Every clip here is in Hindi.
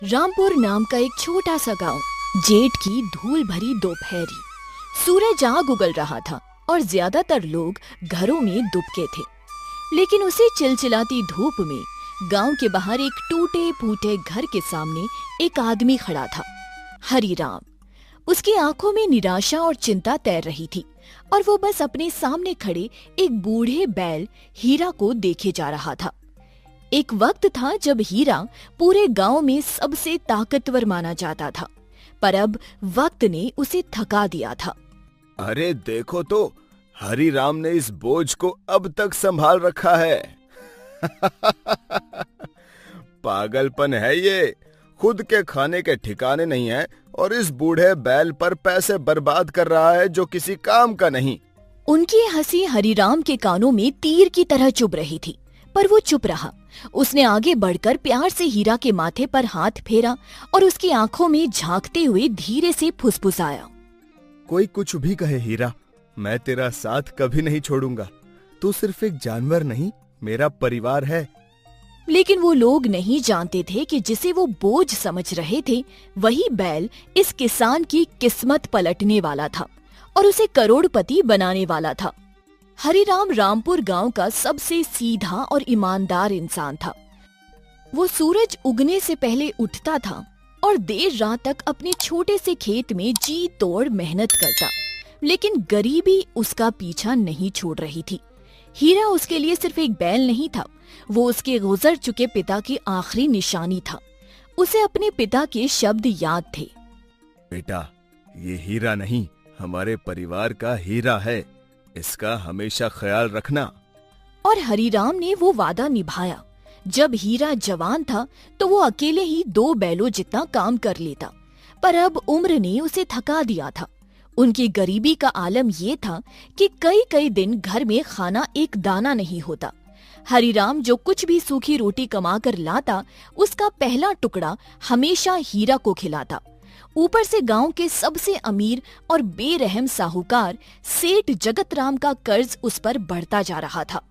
रामपुर नाम का एक छोटा सा गांव। जेठ की धूल भरी दोपहरी, सूरज आग उगल रहा था और ज्यादातर लोग घरों में दुबके थे। लेकिन उसी चिलचिलाती धूप में गांव के बाहर एक टूटे फूटे घर के सामने एक आदमी खड़ा था, हरिराम। उसकी आंखों में निराशा और चिंता तैर रही थी और वो बस अपने सामने खड़े एक बूढ़े बैल हीरा को देखे जा रहा था। एक वक्त था जब हीरा पूरे गांव में सबसे ताकतवर माना जाता था, पर अब वक्त ने उसे थका दिया था। अरे देखो तो, हरिराम ने इस बोझ को अब तक संभाल रखा है। पागलपन है ये, खुद के खाने के ठिकाने नहीं है और इस बूढ़े बैल पर पैसे बर्बाद कर रहा है जो किसी काम का नहीं। उनकी हंसी हरिराम के कानों में तीर की तरह चुभ रही थी, पर वो चुप रहा। उसने आगे बढ़कर प्यार से हीरा के माथे पर हाथ फेरा और उसकी आंखों में झांकते हुए धीरे से फुसफुसाया। कोई कुछ भी कहे हीरा, मैं तेरा साथ कभी नहीं छोड़ूंगा। तू सिर्फ एक जानवर नहीं, मेरा परिवार है। लेकिन वो लोग नहीं जानते थे कि जिसे वो बोझ समझ रहे थे, वही बैल इस किसान की किस्मत पलटने वाला था और उसे करोड़पति बनाने वाला था। हरिराम रामपुर गांव का सबसे सीधा और ईमानदार इंसान था। वो सूरज उगने से पहले उठता था और देर रात तक अपने छोटे से खेत में जी तोड़ मेहनत करता, लेकिन गरीबी उसका पीछा नहीं छोड़ रही थी। हीरा उसके लिए सिर्फ एक बैल नहीं था, वो उसके गुजर चुके पिता की आखिरी निशानी था। उसे अपने पिता के शब्द याद थे, बेटा, ये हीरा नहीं, हमारे परिवार का हीरा है, इसका हमेशा ख्याल रखना। और हरिराम ने वो वादा निभाया। जब हीरा जवान था तो वो अकेले ही 2 बैलों जितना काम कर लेता, पर अब उम्र ने उसे थका दिया था। उनकी गरीबी का आलम ये था कि कई कई दिन घर में खाना एक दाना नहीं होता। हरिराम जो कुछ भी सूखी रोटी कमा कर लाता, उसका पहला टुकड़ा हमेशा हीरा को खिलाता। ऊपर से गांव के सबसे अमीर और बेरहम साहूकार सेठ जगतराम का कर्ज उस पर बढ़ता जा रहा था।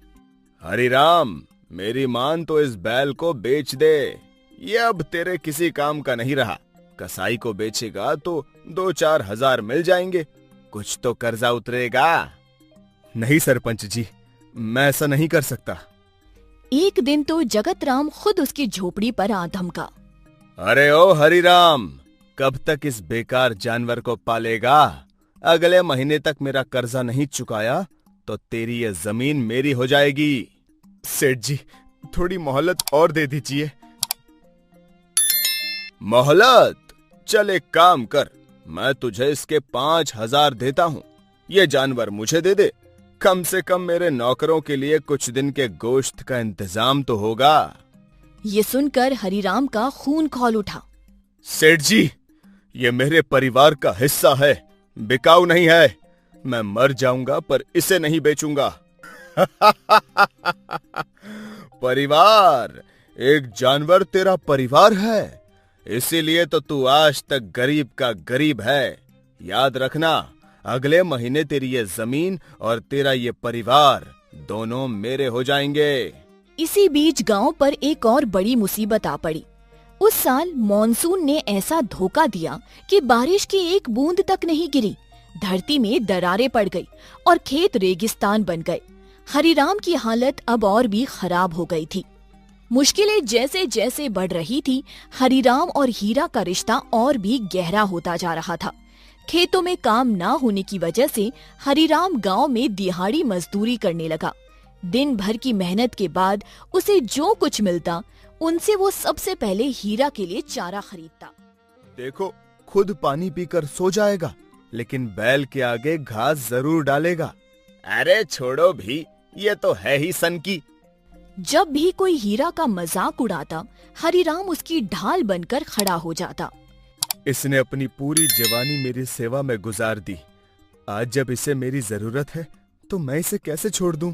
हरिराम, मेरी मान तो इस बैल को बेच दे, ये अब तेरे किसी काम का नहीं रहा। कसाई को बेचेगा तो 2-4 हजार मिल जाएंगे, कुछ तो कर्जा उतरेगा। नहीं सरपंच जी, मैं ऐसा नहीं कर सकता। एक दिन तो जगतराम खुद उसकी झोपड़ी पर आ धमका। अरे ओ हरिराम, कब तक इस बेकार जानवर को पालेगा? अगले महीने तक मेरा कर्जा नहीं चुकाया तो तेरी ये जमीन मेरी हो जाएगी। सेठ जी, थोड़ी मोहलत और दे दीजिए। मोहलत? चल एक काम कर, मैं तुझे इसके 5,000 देता हूँ। ये जानवर मुझे दे दे, कम से कम मेरे नौकरों के लिए कुछ दिन के गोश्त का इंतजाम तो होगा। ये सुनकर हरिराम का खून खौल उठा। सेठ जी, ये मेरे परिवार का हिस्सा है, बिकाऊ नहीं है। मैं मर जाऊंगा पर इसे नहीं बेचूंगा। परिवार? एक जानवर तेरा परिवार है, इसीलिए तो तू आज तक गरीब का गरीब है। याद रखना, अगले महीने तेरी ये जमीन और तेरा ये परिवार दोनों मेरे हो जाएंगे। इसी बीच गांव पर एक और बड़ी मुसीबत आ पड़ी। उस साल मॉनसून ने ऐसा धोखा दिया कि बारिश की एक बूंद तक नहीं गिरी। धरती में दरारें पड़ गई और खेत रेगिस्तान बन गए। हरिराम की हालत अब और भी खराब हो गई थी। मुश्किलें जैसे जैसे बढ़ रही थी, हरिराम और हीरा का रिश्ता और भी गहरा होता जा रहा था। खेतों में काम ना होने की वजह से हरिराम गांव में दिहाड़ी मजदूरी करने लगा। दिन भर की मेहनत के बाद उसे जो कुछ मिलता, उनसे वो सबसे पहले हीरा के लिए चारा खरीदता। देखो, खुद पानी पीकर सो जाएगा, लेकिन बैल के आगे घास जरूर डालेगा। अरे छोड़ो भी, ये तो है ही सन की। जब भी कोई हीरा का मजाक उड़ाता, हरिराम उसकी ढाल बनकर खड़ा हो जाता। इसने अपनी पूरी जवानी मेरी सेवा में गुजार दी, आज जब इसे मेरी जरूरत है तो मैं इसे कैसे छोड़ दूं?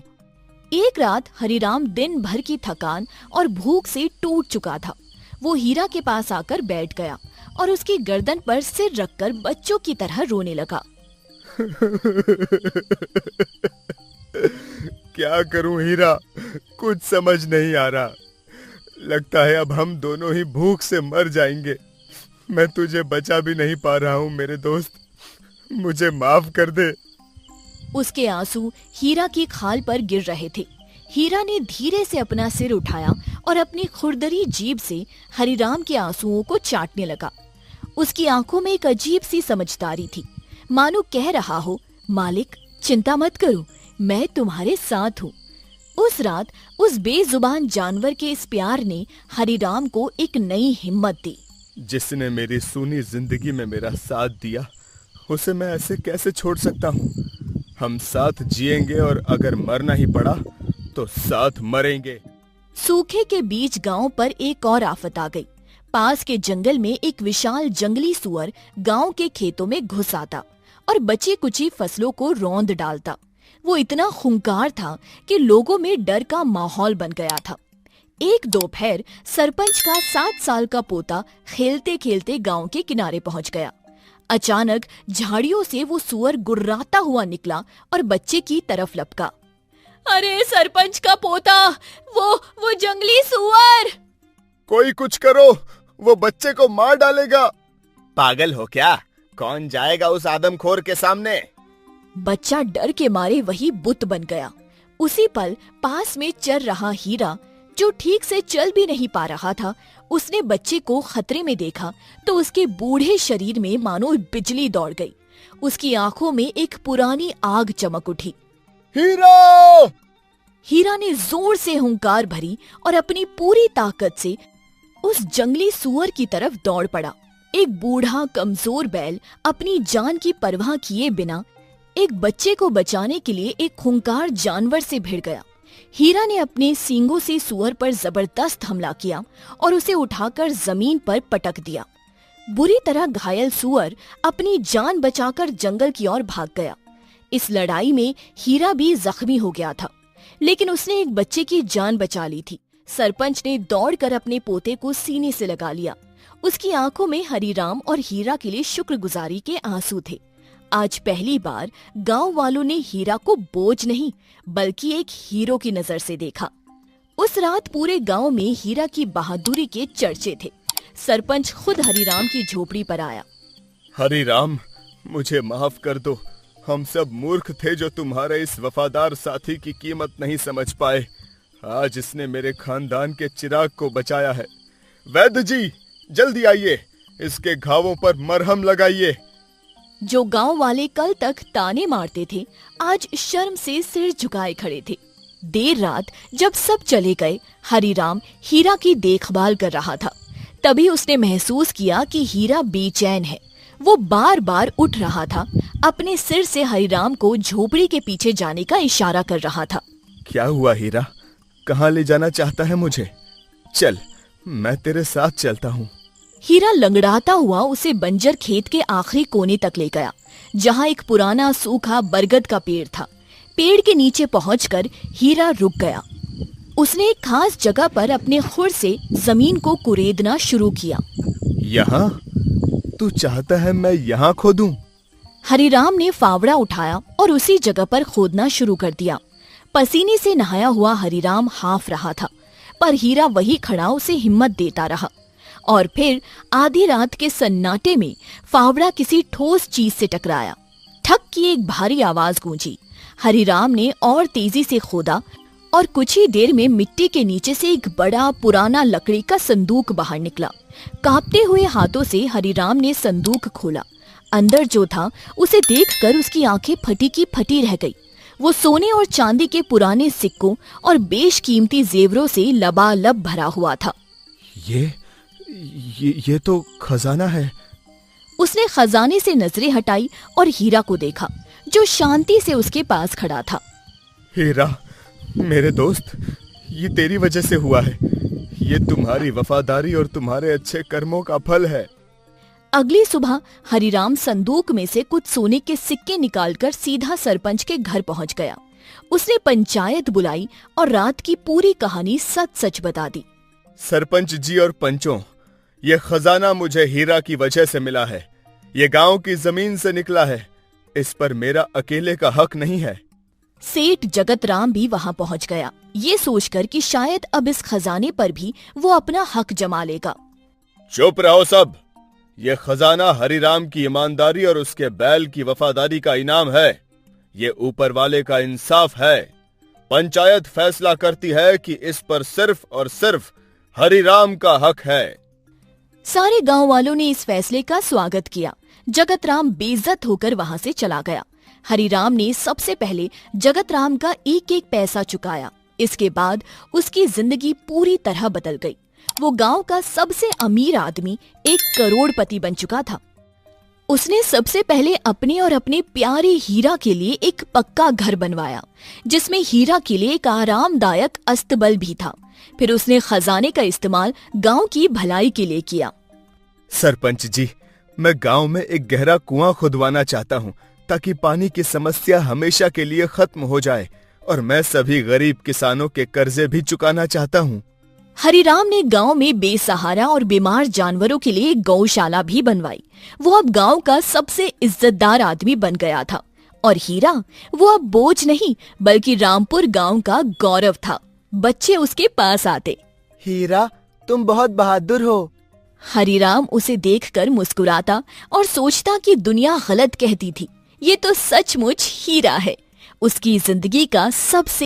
एक रात हरिराम दिन भर की थकान और भूख से टूट चुका था। वो हीरा के पास आकर बैठ गया और उसकी गर्दन पर सिर रखकर बच्चों की तरह रोने लगा। क्या करूं हीरा, कुछ समझ नहीं आ रहा। लगता है अब हम दोनों ही भूख से मर जाएंगे। मैं तुझे बचा भी नहीं पा रहा हूँ मेरे दोस्त, मुझे माफ कर दे। उसके आंसू हीरा की खाल पर गिर रहे थे। हीरा ने धीरे से अपना सिर उठाया और अपनी खुरदरी जीभ से हरिराम के आंसुओं को चाटने लगा। उसकी आंखों में एक अजीब सी समझदारी थी, मानो कह रहा हो, मालिक चिंता मत करो, मैं तुम्हारे साथ हूँ। उस रात उस बेजुबान जानवर के इस प्यार ने हरिराम को एक नई हिम्मत दी। जिसने मेरी सूनी जिंदगी में मेरा साथ दिया, उसे मैं ऐसे कैसे छोड़ सकता हूँ। हम साथ जिएंगे और अगर मरना ही पड़ा तो साथ मरेंगे। सूखे के बीच गांव पर एक और आफत आ गई। पास के जंगल में एक विशाल जंगली सुअर गांव के खेतों में घुस आता और बची कुची फसलों को रौंद डालता। वो इतना खूंखार था कि लोगों में डर का माहौल बन गया था। एक दोपहर सरपंच का 7 साल का पोता खेलते खेलते गांव के किनारे पहुंच गया। अचानक झाड़ियों से वो सुअर गुर्राता हुआ निकला और बच्चे की तरफ लपका। अरे सरपंच का पोता, वो जंगली सुअर! कोई कुछ करो, वो बच्चे को मार डालेगा। पागल हो क्या? कौन जाएगा उस आदमखोर के सामने? बच्चा डर के मारे वही बुत बन गया। उसी पल पास में चल रहा हीरा, जो ठीक से चल भी नहीं पा रहा था, उसने बच्चे को खतरे में देखा तो उसके बूढ़े शरीर में मानो बिजली दौड़ गई। उसकी आंखों में एक पुरानी आग चमक उठी। हीरा! हीरा ने जोर से हुंकार भरी और अपनी पूरी ताकत से उस जंगली सुअर की तरफ दौड़ पड़ा। एक बूढ़ा कमजोर बैल अपनी जान की परवाह किए बिना एक बच्चे को बचाने के लिए एक खूंखार जानवर से भिड़ गया। हीरा ने अपने सींगों से सुअर पर जबरदस्त हमला किया और उसे उठाकर जमीन पर पटक दिया। बुरी तरह घायल सुअर अपनी जान बचाकर जंगल की ओर भाग गया। इस लड़ाई में हीरा भी जख्मी हो गया था, लेकिन उसने एक बच्चे की जान बचा ली थी। सरपंच ने दौड़कर अपने पोते को सीने से लगा लिया। उसकी आंखों में हरिराम और हीरा के लिए शुक्रगुजारी के आंसू थे। आज पहली बार गांव वालों ने हीरा को बोझ नहीं बल्कि एक हीरो की नजर से देखा। उस रात पूरे गांव में हीरा की बहादुरी के चर्चे थे। सरपंच खुद हरिराम की झोपड़ी पर आया। हरिराम, मुझे माफ कर दो। हम सब मूर्ख थे जो तुम्हारे इस वफादार साथी की कीमत नहीं समझ पाए। आज इसने मेरे खानदान के चिराग को बचाया है। वैद्य जी, जल्दी आइए, इसके घावों पर मरहम लगाइए। जो गांव वाले कल तक ताने मारते थे, आज शर्म से सिर झुकाए खड़े थे। देर रात जब सब चले गए, हरिराम हीरा की देखभाल कर रहा था। तभी उसने महसूस किया कि हीरा बेचैन है। वो बार बार उठ रहा था, अपने सिर से हरिराम को झोपड़ी के पीछे जाने का इशारा कर रहा था। क्या हुआ हीरा? कहाँ ले जाना चाहता है मुझे? चल, मैं तेरे साथ चलता हूँ। हीरा लंगड़ाता हुआ उसे बंजर खेत के आखिरी कोने तक ले गया, जहाँ एक पुराना सूखा बरगद का पेड़ था। पेड़ के नीचे पहुंचकर हीरा रुक गया। उसने एक खास जगह पर अपने खुर से जमीन को कुरेदना शुरू किया। यहाँ? तू चाहता है मैं यहाँ खोदूं? हरिराम ने फावड़ा उठाया और उसी जगह पर खोदना शुरू कर दिया। पसीने से नहाया हुआ हरिराम हाफ रहा था, पर हीरा वही खड़ा उसे हिम्मत देता रहा। और फिर आधी रात के सन्नाटे में फावड़ा किसी ठोस चीज से टकराया। ठक की एक भारी आवाज गूंजी। हरिराम ने और तेजी से खोदा और कुछ ही देर में मिट्टी के नीचे से एक बड़ा पुराना लकड़ी का संदूक बाहर निकला। कांपते हुए हाथों से हरिराम ने संदूक खोला। अंदर जो था उसे देखकर उसकी आंखें फटी की फटी रह गई। वो सोने और चांदी के पुराने सिक्कों और बेशकीमती जेवरों से लबालब भरा हुआ था। ये तो खजाना है। उसने खजाने से नजरें हटाई और हीरा को देखा, जो शांति से उसके पास खड़ा था। हीरा, मेरे दोस्त, ये तेरी वजह से हुआ है। ये तुम्हारी वफादारी और तुम्हारे अच्छे कर्मों का फल है। अगली सुबह हरिराम संदूक में से कुछ सोने के सिक्के निकालकर सीधा सरपंच के घर पहुंच गया। उसने पंचायत बुलाई और रात की पूरी कहानी सच सच बता दी। सरपंच जी और पंचों, ये खजाना मुझे हीरा की वजह से मिला है। ये गांव की जमीन से निकला है। इस पर मेरा अकेले का हक नहीं है। सेठ जगतराम भी वहां पहुंच गया, ये सोचकर कि शायद अब इस खजाने पर भी वो अपना हक जमा लेगा। चुप रहो सब। ये खजाना हरिराम की ईमानदारी और उसके बैल की वफादारी का इनाम है। ये ऊपर वाले का इंसाफ है। पंचायत फैसला करती है कि इस पर सिर्फ और सिर्फ हरिराम का हक है। सारे गांव वालों ने इस फैसले का स्वागत किया। जगतराम बेइज्जत होकर वहां से चला गया। हरिराम ने सबसे पहले जगतराम का एक एक पैसा चुकाया। इसके बाद उसकी जिंदगी पूरी तरह बदल गई। वो गांव का सबसे अमीर आदमी 1 करोड़पति बन चुका था। उसने सबसे पहले अपने और अपने प्यारे हीरा के लिए एक पक्का घर बनवाया, जिसमें हीरा के लिए एक आरामदायक अस्तबल भी था। फिर उसने खजाने का इस्तेमाल गांव की भलाई के लिए किया। सरपंच जी, मैं गांव में एक गहरा कुआं खुदवाना चाहता हूं, ताकि पानी की समस्या हमेशा के लिए खत्म हो जाए, और मैं सभी गरीब किसानों के कर्जे भी चुकाना चाहता हूं। हरिराम ने गांव में बेसहारा और बीमार जानवरों के लिए गौशाला भी बनवाई। वो अब गांव का सबसे इज्जतदार आदमी बन गया था। और हीरा, वो अब बोझ नहीं बल्कि रामपुर गांव का गौरव था। बच्चे उसके पास आते। हीरा, तुम बहुत बहादुर हो। हरिराम उसे देखकर मुस्कुराता और सोचता कि दुनिया गलत कहती थी। ये तो सचमुच हीरा है, उसकी जिंदगी का सबसे